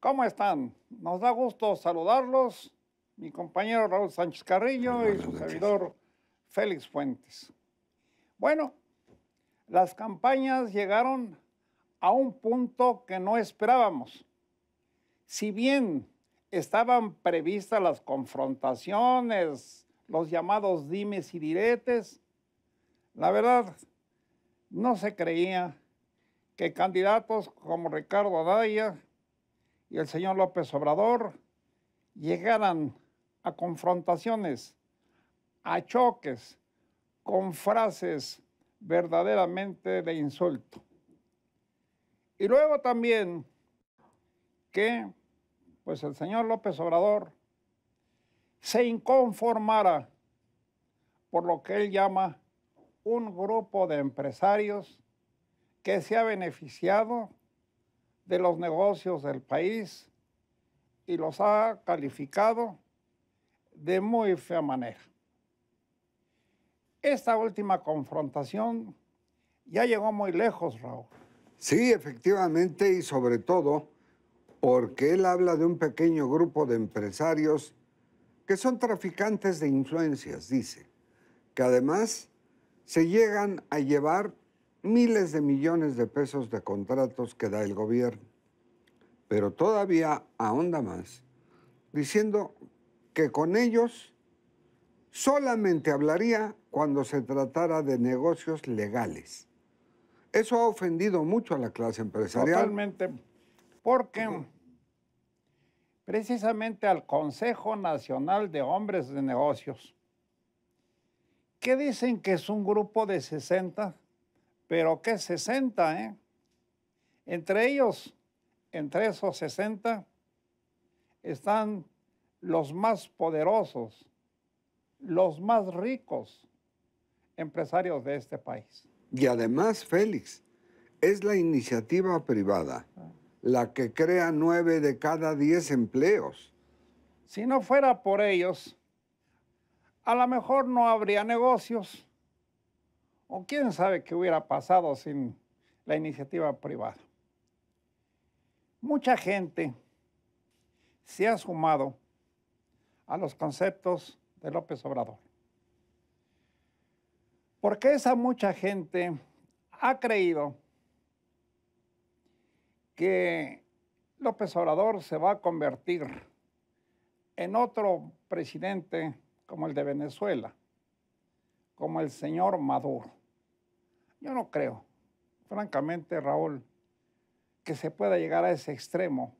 ¿Cómo están? Nos da gusto saludarlos, mi compañero Raúl Sánchez Carrillo y Buenas su noches. servidor Félix Fuentes. Bueno, las campañas llegaron a un punto que no esperábamos. Si bien estaban previstas las confrontaciones, los llamados dimes y diretes, la verdad no se creía que candidatos como Ricardo Anaya y el señor López Obrador llegaran a confrontaciones, a choques, con frases verdaderamente de insulto. Y luego también que pues el señor López Obrador se inconformara por lo que él llama un grupo de empresarios que se ha beneficiado de los negocios del país y los ha calificado de muy fea manera. Esta última confrontación ya llegó muy lejos, Raúl. Sí, efectivamente, y sobre todo porque él habla de un pequeño grupo de empresarios que son traficantes de influencias, dice, que además se llegan a llevar miles de millones de pesos de contratos que da el gobierno. Pero todavía ahonda más, diciendo que con ellos solamente hablaría cuando se tratara de negocios legales. Eso ha ofendido mucho a la clase empresarial. Totalmente, porque precisamente al Consejo Nacional de Hombres de Negocios, que dicen que es un grupo de 60, pero ¿qué 60, eh? Entre ellos, entre esos 60, están los más poderosos, los más ricos empresarios de este país. Y además, Félix, es la iniciativa privada la que crea 9 de cada 10 empleos. Si no fuera por ellos, a lo mejor no habría negocios, o quién sabe qué hubiera pasado sin la iniciativa privada. Mucha gente se ha sumado a los conceptos de López Obrador, porque esa mucha gente ha creído que López Obrador se va a convertir en otro presidente como el de Venezuela, como el señor Maduro. Yo no creo, francamente, Raúl, que se pueda llegar a ese extremo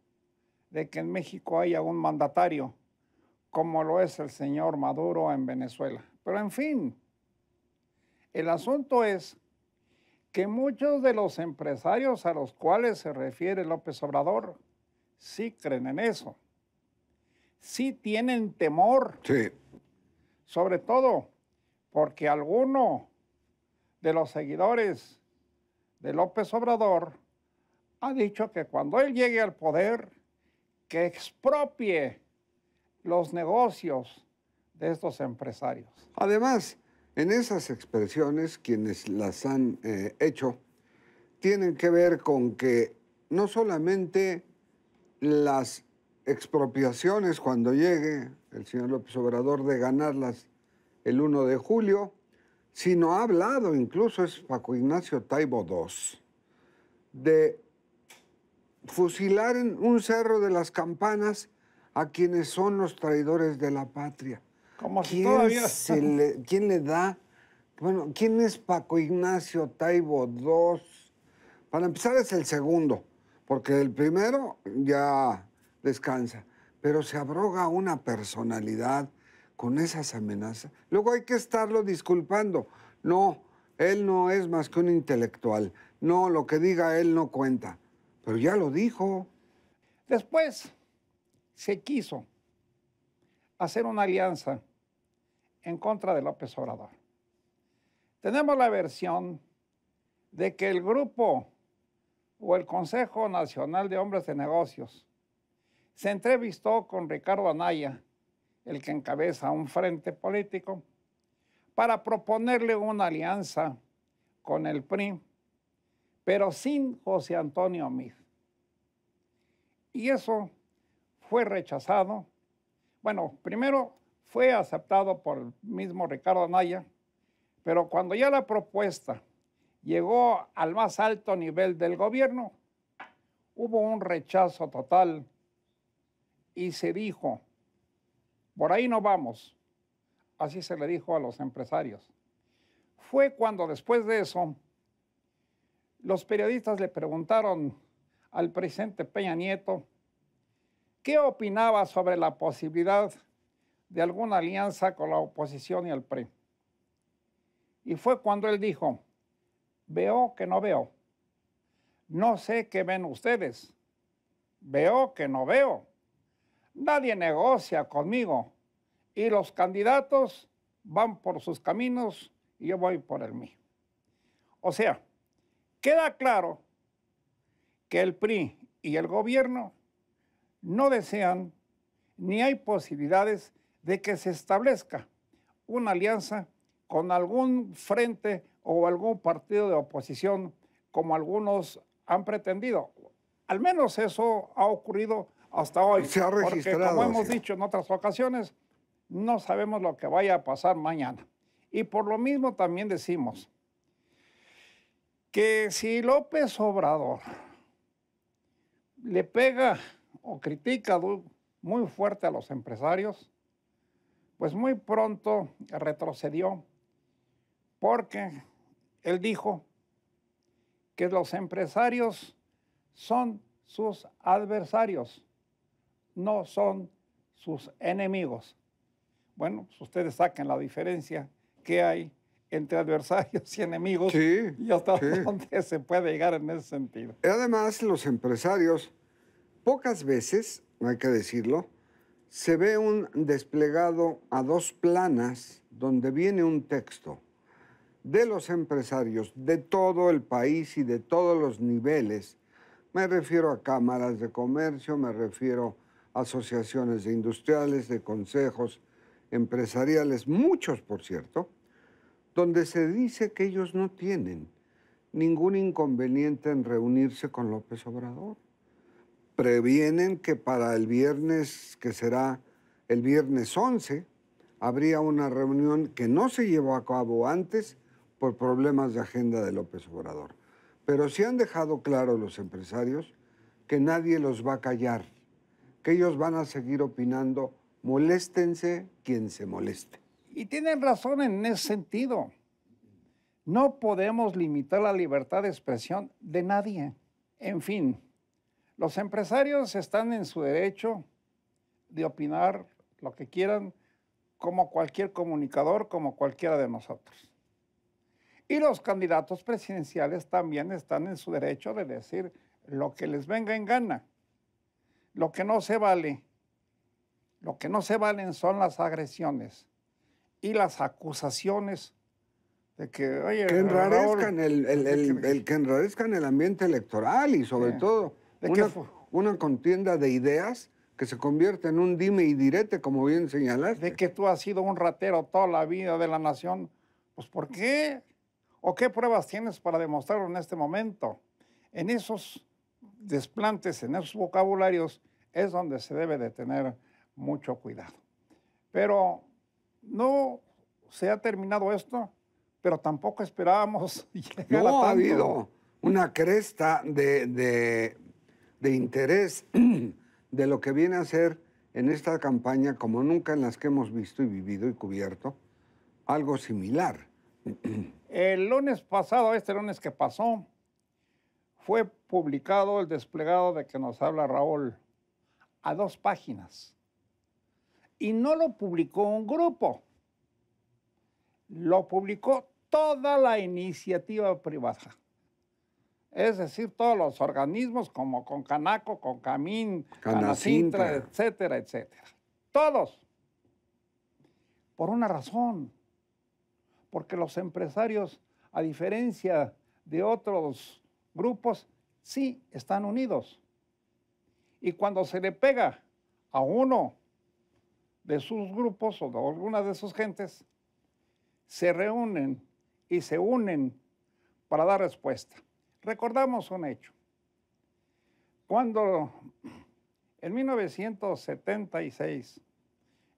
de que en México haya un mandatario como lo es el señor Maduro en Venezuela. Pero en fin, el asunto es que muchos de los empresarios a los cuales se refiere López Obrador sí creen en eso, sí tienen temor, Sí, sobre todo porque alguno de los seguidores de López Obrador ha dicho que cuando él llegue al poder, que expropie los negocios de estos empresarios. además, en esas expresiones, quienes las han hecho, tienen que ver con que no solamente las expropiaciones cuando llegue el señor López Obrador de ganarlas el 1 de julio, sino ha hablado, incluso es Paco Ignacio Taibo II, de fusilar en un cerro de las Campanas a quienes son los traidores de la patria. Como si todavía... ¿Quién le da? Bueno, ¿quién es Paco Ignacio Taibo II? Para empezar es el segundo, porque el primero ya descansa, pero se abroga una personalidad con esas amenazas. Luego hay que estarlo disculpando. No, él no es más que un intelectual. No, lo que diga él no cuenta. Pero ya lo dijo. Después se quiso hacer una alianza en contra de López Obrador. Tenemos la versión de que el grupo o el Consejo Nacional de Hombres de Negocios se entrevistó con Ricardo Anaya, el que encabeza un frente político, para proponerle una alianza con el PRI, pero sin José Antonio Meade. Y eso fue rechazado. Bueno, primero fue aceptado por el mismo Ricardo Anaya, pero cuando ya la propuesta llegó al más alto nivel del gobierno, hubo un rechazo total y se dijo, por ahí no vamos. Así se le dijo a los empresarios. Fue cuando después de eso, los periodistas le preguntaron al presidente Peña Nieto qué opinaba sobre la posibilidad de alguna alianza con la oposición y el PRI. Y fue cuando él dijo, veo que no veo. No sé qué ven ustedes. Veo que no veo. Nadie negocia conmigo. Y los candidatos van por sus caminos y yo voy por el mío. O sea, queda claro que el PRI y el gobierno no desean ni hay posibilidades de que se establezca una alianza con algún frente o algún partido de oposición como algunos han pretendido. Al menos eso ha ocurrido hasta hoy. Se ha registrado. Porque como hemos dicho en otras ocasiones, no sabemos lo que vaya a pasar mañana. Y por lo mismo también decimos que si López Obrador le pega o critica muy fuerte a los empresarios, pues muy pronto retrocedió porque él dijo que los empresarios son sus adversarios, no son sus enemigos. Bueno, pues ustedes saquen la diferencia que hay entre adversarios y enemigos y hasta dónde se puede llegar en ese sentido. Y además, los empresarios, pocas veces, hay que decirlo, se ve un desplegado a dos planas donde viene un texto de los empresarios de todo el país y de todos los niveles. Me refiero a cámaras de comercio, me refiero a asociaciones de industriales, de consejos empresariales, muchos por cierto, donde se dice que ellos no tienen ningún inconveniente en reunirse con López Obrador. Previenen que para el viernes, que será el viernes 11, habría una reunión que no se llevó a cabo antes por problemas de agenda de López Obrador. Pero sí han dejado claro los empresarios que nadie los va a callar, que ellos van a seguir opinando, moléstense quien se moleste. Y tienen razón en ese sentido. No podemos limitar la libertad de expresión de nadie. En fin, los empresarios están en su derecho de opinar lo que quieran, como cualquier comunicador, como cualquiera de nosotros. Y los candidatos presidenciales también están en su derecho de decir lo que les venga en gana. Lo que no se vale, lo que no se valen son las agresiones y las acusaciones de que, oye, que enrarezcan Raúl, que enrarezcan el ambiente electoral y sobre todo una contienda de ideas que se convierte en un dime y direte, como bien señalaste. De que tú has sido un ratero toda la vida de la nación. Pues, ¿por qué? ¿O qué pruebas tienes para demostrarlo en este momento? En esos desplantes, en esos vocabularios, es donde se debe de tener mucho cuidado. Pero no se ha terminado esto, pero tampoco esperábamos llegar a tanto. No, ha habido una cresta de interés de lo que viene a ser en esta campaña, como nunca en las que hemos visto y vivido y cubierto, algo similar. El lunes pasado, este lunes que pasó, fue publicado el desplegado de que nos habla Raúl a 2 páginas. Y no lo publicó un grupo, lo publicó toda la iniciativa privada. Es decir, todos los organismos como Concanaco, Concamín, Canacintra, etcétera, etcétera. Todos. Por una razón. Porque los empresarios, a diferencia de otros grupos, sí están unidos. Y cuando se le pega a uno de sus grupos o de alguna de sus gentes, se reúnen y se unen para dar respuesta. Recordamos un hecho. Cuando En 1976,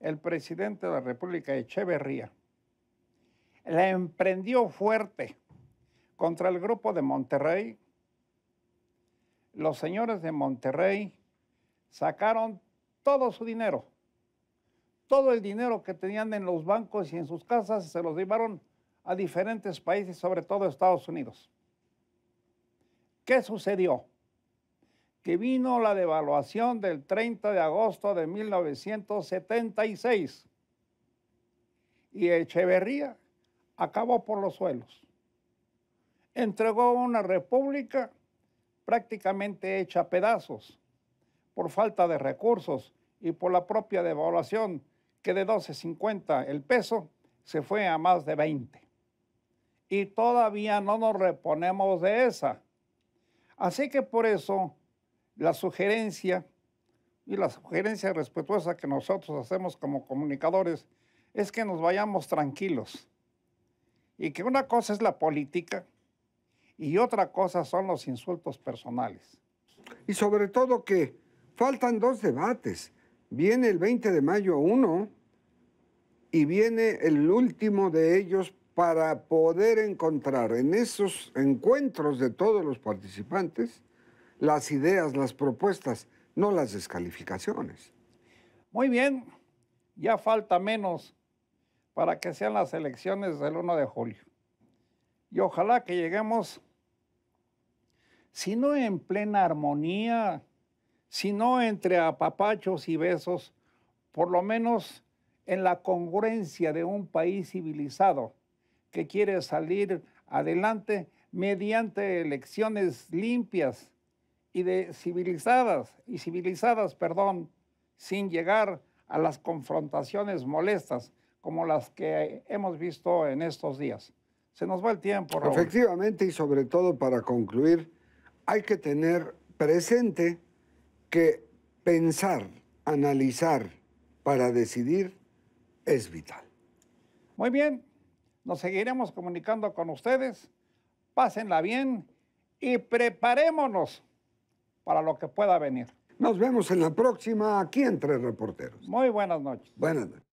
el presidente de la República, Echeverría, la emprendió fuerte contra el grupo de Monterrey. Los señores de Monterrey sacaron todo su dinero, todo el dinero que tenían en los bancos y en sus casas, se los llevaron a diferentes países, sobre todo a Estados Unidos. ¿Qué sucedió? Que vino la devaluación del 30 de agosto de 1976 y Echeverría acabó por los suelos. Entregó una república prácticamente hecha a pedazos por falta de recursos y por la propia devaluación, que de 12.50 el peso se fue a más de 20. Y todavía no nos reponemos de esa. Así que por eso la sugerencia respetuosa que nosotros hacemos como comunicadores es que nos vayamos tranquilos y que una cosa es la política y otra cosa son los insultos personales. Y sobre todo que faltan 2 debates. Viene el 20 de mayo uno y viene el último de ellos para poder encontrar en esos encuentros de todos los participantes las ideas, las propuestas, no las descalificaciones. Muy bien, ya falta menos para que sean las elecciones del 1 de julio. Y ojalá que lleguemos, si no en plena armonía, si no entre apapachos y besos, por lo menos en la congruencia de un país civilizado que quiere salir adelante mediante elecciones limpias y civilizadas, sin llegar a las confrontaciones molestas como las que hemos visto en estos días. Se nos va el tiempo, Raúl. Efectivamente, y sobre todo para concluir, hay que tener presente que pensar, analizar para decidir es vital. Muy bien, nos seguiremos comunicando con ustedes. Pásenla bien y preparémonos para lo que pueda venir. Nos vemos en la próxima aquí Entre Reporteros. Muy buenas noches. Buenas noches.